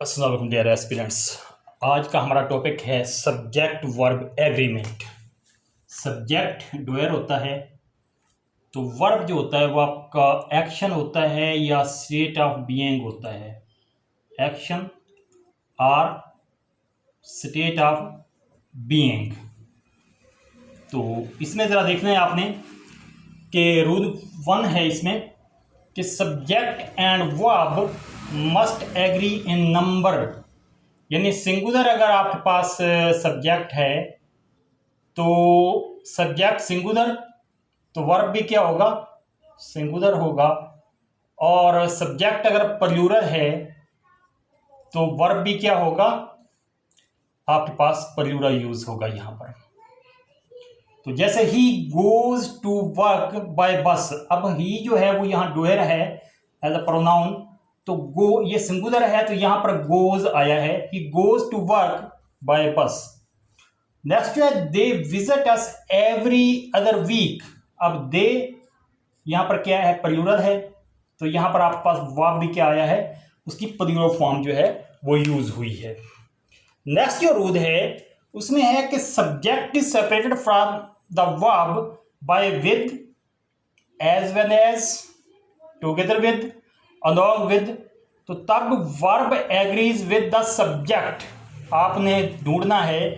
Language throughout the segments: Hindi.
अस्सलाम वालेकुम डियर एस्पिरेंट्स। आज का हमारा टॉपिक है subject verb agreement. Subject doer होता है, तो वर्ब जो होता है वो आपका एक्शन होता है या स्टेट ऑफ बीइंग होता है। एक्शन और स्टेट ऑफ बीइंग। तो इसमें ज़रा देखना है आपने कि रूल 1 है इसमें कि subject and verb must agree in number, यानी सिंगुलर अगर आपके पास सब्जेक्ट है तो सब्जेक्ट सिंगुलर तो वर्ब भी क्या होगा, सिंगुलर होगा। और सब्जेक्ट अगर प्लूरल है तो वर्ब भी क्या होगा, आपके पास प्लूरल यूज होगा यहाँ पर। तो जैसे he goes to work by bus, अब ही जो है वो यहाँ डोयर है एज अ प्रोनाउन, तो गो ये सिंगुलर है तो यहाँ पर गोज आया है, he goes to work by bus. Next है they visit us every other week. अब दे यहाँ पर क्या है, प्लूरल है, तो यहाँ पर आपके पास वर्ब भी क्या आया है, उसकी प्लूरल फॉर्म जो है वो यूज हुई है। नेक्स्ट जो रूल है उसमें है कि subject is separated from the verb by with, as well as, together with, along with. तो तब verb agrees with the subject. आपने ढूंढना है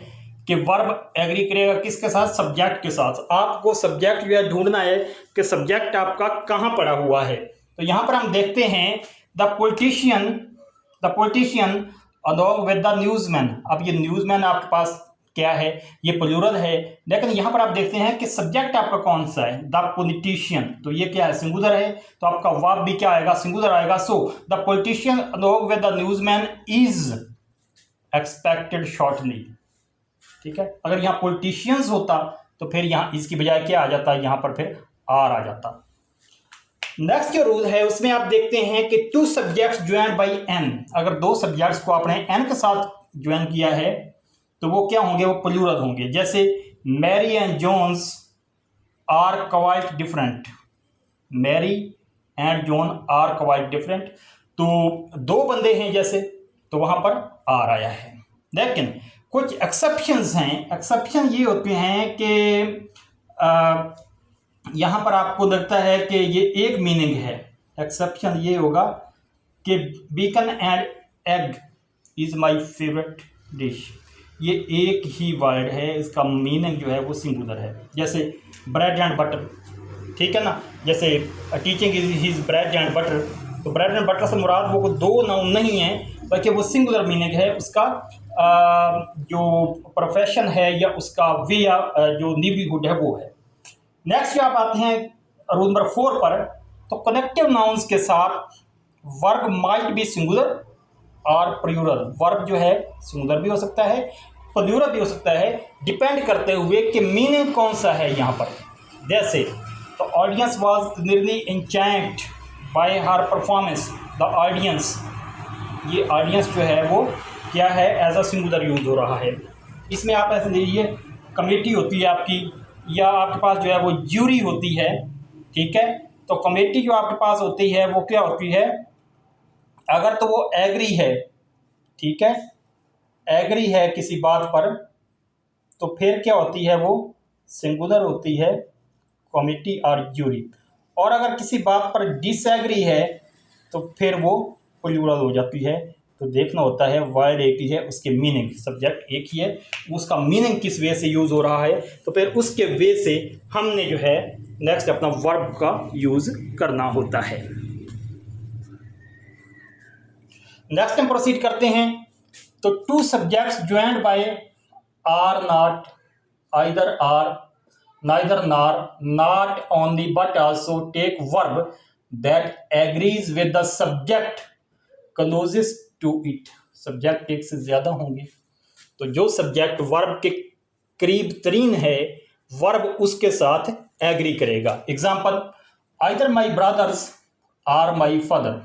कि वर्ब एग्री करेगा किसके साथ, सब्जेक्ट के साथ। आपको सब्जेक्ट जो है ढूंढना है कि सब्जेक्ट आपका कहाँ पड़ा हुआ है। तो यहाँ पर हम देखते हैं the politician along with the newsman. अब ये न्यूज़मैन आपके पास क्या है, ये प्लूरल है, लेकिन यहाँ पर आप देखते हैं कि सब्जेक्ट आपका कौन सा है, द पॉलिटिशियन, तो ये क्या है, सिंगुलर है, तो आपका वर्ब भी क्या आएगा, सिंगुलर आएगा। So the politician along with the newsman is expected shortly. ठीक है, अगर यहाँ पॉलिटिशियंस होता तो फिर यहाँ इसकी बजाय क्या आ जाता, यहाँ पर फिर आर आ जाता। नेक्स्ट जो रूल है उसमें आप देखते हैं कि two subjects join by and. अगर दो सब्जेक्ट्स को आपने एन के साथ ज्वाइन किया है तो वो क्या होंगे, वो प्लूरल होंगे। जैसे Mary and Johns are quite different, Mary and John are quite different, तो दो बंदे हैं जैसे, तो वहां पर आर आया है। लेकिन कुछ एक्सेप्शंस हैं। एक्सेप्शन ये होते हैं कि यहाँ पर आपको लगता है कि ये एक मीनिंग है। एक्सेप्शन ये होगा कि beacon and egg is my favourite dish, ये एक ही वर्ड है, इसका मीनिंग जो है वो सिंगुलर है। जैसे ब्रेड एंड बटर, ठीक है ना, जैसे teaching is his bread and butter, तो ब्रेड एंड बटर से मुराद वो दो नाउन नहीं है बल्कि वो सिंगुलर मीनिंग है। उसका जो प्रोफेशन है या उसका वे या जो लिवलीहुड है वो है। नेक्स्ट आप आते हैं रूल नंबर 4 पर, तो कनेक्टिव नाउन्स के साथ वर्ब माइट बी सिंगुलर और प्लूरल। वर्ब जो है सिंगुलर भी हो सकता है, प्लूरल भी हो सकता है, डिपेंड करते हुए कि मीनिंग कौन सा है यहाँ पर। जैसे the audience was nearly enchanted by her performance. The audience, ये ऑडियंस जो है वो क्या है, एज अ सिंगुलर यूज हो रहा है। इसमें आप ऐसे लीजिए, कमेटी होती है आपकी, या आपके पास जो है वो ज्यूरी होती है, ठीक है। तो कमेटी जो आपके पास होती है वो क्या होती है, अगर तो वो एग्री है, ठीक है, एग्री है किसी बात पर, तो फिर क्या होती है, वो सिंगुलर होती है, कमेटी और ज्यूरी। और अगर किसी बात पर डिसएग्री है तो फिर वो प्लूरल हो जाती है। तो देखना होता है वर्ड एक ही है, उसके मीनिंग, सब्जेक्ट एक ही है, उसका मीनिंग किस वे से यूज़ हो रहा है, तो फिर उसके वे से हमने जो है नेक्स्ट अपना वर्ब का यूज़ करना होता है। नेक्स्ट हम प्रोसीड करते हैं। तो two subjects joined by or not, either or, neither nor, not only but also take verb that agrees with the subject closest to it. Subject एक से ज्यादा होंगे, तो जो सब्जेक्ट वर्ब के करीब तरीन है वर्ब उसके साथ एग्री करेगा। Example, either my brothers or my father.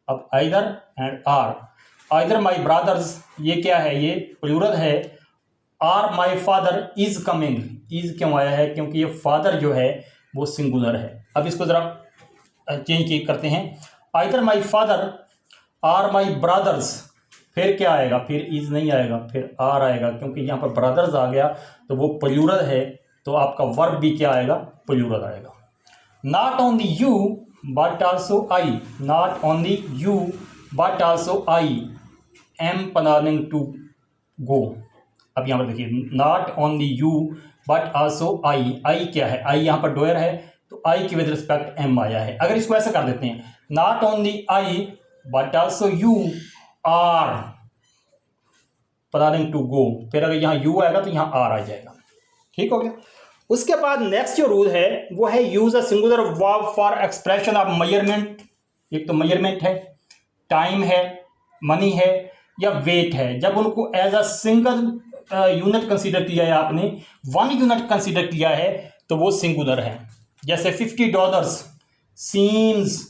अब either and or, either my brothers ये क्या है, ये प्लूरल है। Or my father is coming, is क्यों आया है, क्योंकि ये फादर जो है वो सिंगुलर है। अब इसको जरा चेंज करते हैं, either my father or my brothers फिर क्या आएगा, फिर इज नहीं आएगा, फिर आर आएगा, क्योंकि यहाँ पर ब्रदर्स आ गया तो वो प्लूरल है, तो आपका वर्ब भी क्या आएगा, प्लूरल आएगा। Not only you but also I, not only you but also I am planning to go. अब यहाँ पर देखिए, not only you but also I क्या है, आई यहाँ पर डोयर है, तो आई की विद रिस्पेक्ट एम आया है। अगर इसको ऐसे कर देते हैं, not only I but also you are planning to go, फिर अगर यहाँ यू आएगा तो यहाँ आर आ जाएगा। ठीक हो गया। उसके बाद नेक्स्ट जो रूल है वो है use a singular verb for expression of measurement. एक तो मेजरमेंट है, टाइम है, मनी है या वेट है, जब उनको as a single unit consider किया है, आपने वन यूनिट कंसीडर किया है, तो वो सिंगुलर है। जैसे $50 seems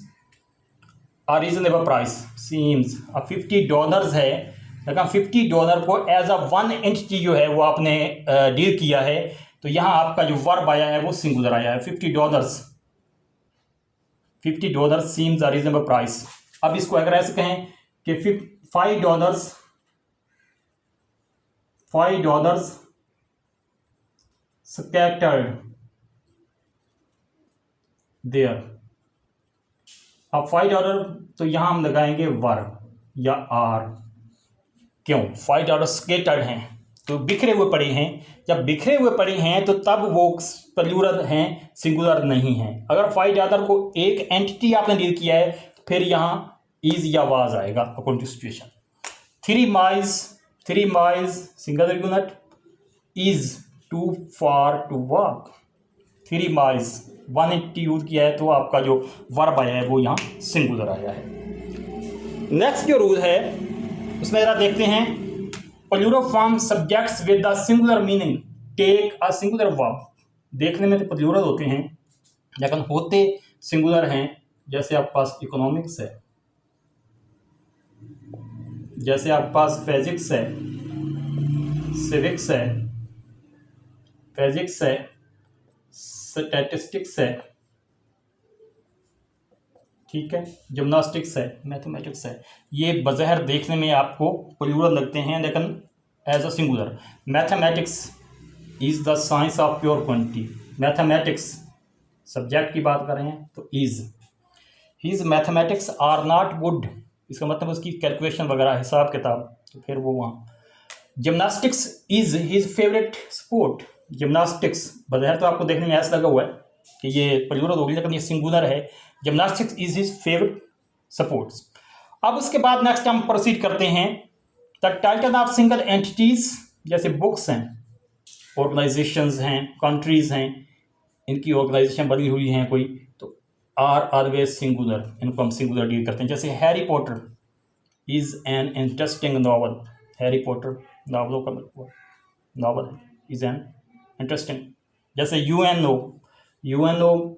a reasonable price, seems अब $50 है, लेकिन $50 को एज अ वन एंटिटी जो है वो आपने डील किया है, तो यहाँ आपका जो वर्ब आया है वो सिंगुलर आया है, $50 सीम्स अ रीजनेबल प्राइस। अब इसको अगर ऐसे कहें कि $5 scattered there। अब $5 तो यहां हम लगाएंगे वर्ब या आर। क्यों? $5 स्केटर्ड हैं तो बिखरे हुए पड़े हैं, जब बिखरे हुए पड़े हैं तो तब वो प्लूरल हैं, सिंगुलर नहीं है। अगर $5 को एक एंटिटी आपने डील किया है तो फिर यहाँ इज या वाज आएगा according to situation. 3 miles single unit, is too far to walk. 3 miles one entity use किया है तो आपका जो वर्ब आया है वो यहाँ सिंगुलर आया है। नेक्स्ट जो रूल है उसमें जरा देखते हैं, plural form subjects with the singular meaning take a singular verb. देखने में तो प्लूरल होते हैं लेकिन होते सिंगुलर हैं। जैसे आपके पास इकोनॉमिक्स है, जैसे आपके पास फिजिक्स है, सिविक्स है, फिजिक्स है, स्टैटिस्टिक्स है, ठीक है, जिम्नास्टिक्स है, मैथमेटिक्स है। ये बज़ाहिर देखने में आपको प्लूरल लगते हैं लेकिन as a singular. Mathematics is the science of pure quantity. Mathematics subject की बात कर रहे हैं तो is, his mathematics are not good, इसका मतलब उसकी कैलकुलेशन वगैरह हिसाब किताब, तो फिर वो वहाँ। Gymnastics is his favourite sport. Gymnastics बज़ाहिर तो आपको देखने में ऐसा लगा हुआ है कि ये प्लूरल होगी लेकिन ये सिंगुलर है। Gymnastics is his favourite sports. अब उसके बाद नेक्स्ट हम प्रोसीड करते हैं, the title of single entities, जैसे बुक्स हैं, ऑर्गेनाइजेशंस हैं, कंट्रीज़ हैं, इनकी ऑर्गेनाइजेशन बनी हुई हैं कोई, तो आर ऑलवेज सिंगुलर, इनको हम सिंगुलर डील करते हैं। जैसे Harry Potter is an interesting novel. Harry Potter नावलों का नावल है, इज़ एन इंटरेस्टिंग। जैसे यूएनओ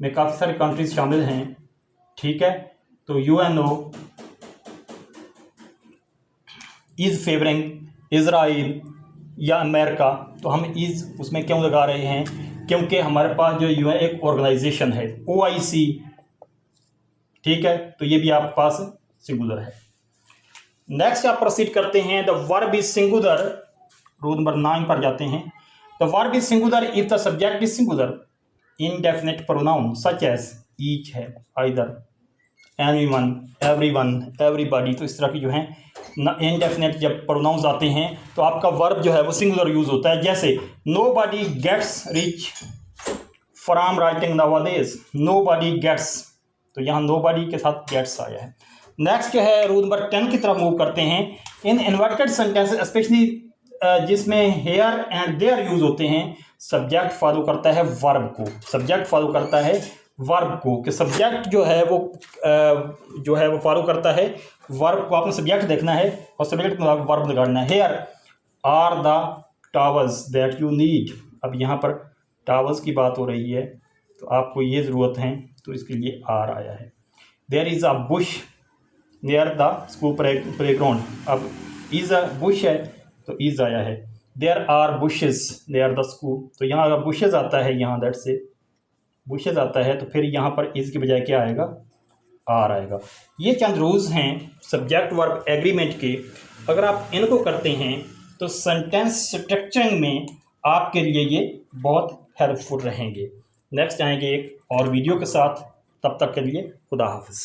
में काफ़ी सारी कंट्रीज शामिल हैं, ठीक है, तो यूएनओ इज़ फेवरिंग इज़राइल या अमेरिका, तो हम इज़ उसमें क्यों लगा रहे हैं, क्योंकि हमारे पास जो यूएन एक ऑर्गेनाइजेशन है OIC, ठीक है, तो ये भी आपके पास सिंगुलर है। नेक्स्ट आप प्रोसीड करते हैं, the verb is singular. Rule number 9 पर जाते हैं। The verb is singular if the subject is singular. Indefinite pronoun such as each है, आइदर, एनीवन, एवरीवन, एवरीबॉडी, तो इस तरह की जो है इनडेफिनेट जब प्रोनाउंस आते हैं तो आपका वर्ब जो है वो सिंगुलर यूज होता है। जैसे nobody gets rich from writing nowadays. Nobody gets, तो यहाँ नोबडी के साथ गेट्स आया है। नेक्स्ट जो है रूल नंबर 10 की तरफ मूव करते हैं। इन इन्वर्टेड सेंटेंसेस स्पेशली जिसमें हेयर एंड देयर यूज होते हैं, सब्जेक्ट फॉलो करता है वर्ब को। सब्जेक्ट फॉलो करता है वर्ब को, कि सब्जेक्ट जो है वो फॉलो करता है वर्ब को। आपने सब्जेक्ट देखना है और सब्जेक्ट में वर्ब लगाना है। Here are the towels that you need. अब यहाँ पर टॉवल्स की बात हो रही है तो आपको ये ज़रूरत है, तो इसके लिए आर आया है। There is a bush near the school playground. अब इज़ अ बुश है तो इज़ आया है। There are bushes near the school, तो यहाँ अगर बुशेज आता है, यहाँ दैट से बुशेज आता है, तो फिर यहाँ पर इज़ की बजाय क्या आएगा, आर आएगा। ये चंद रूल्स हैं सब्जेक्ट वर्ब एग्रीमेंट के। अगर आप इनको करते हैं तो सेंटेंस स्ट्रक्चरिंग में आपके लिए ये बहुत हेल्पफुल रहेंगे। नेक्स्ट आएंगे एक और वीडियो के साथ, तब तक के लिए खुदा हाफिज़।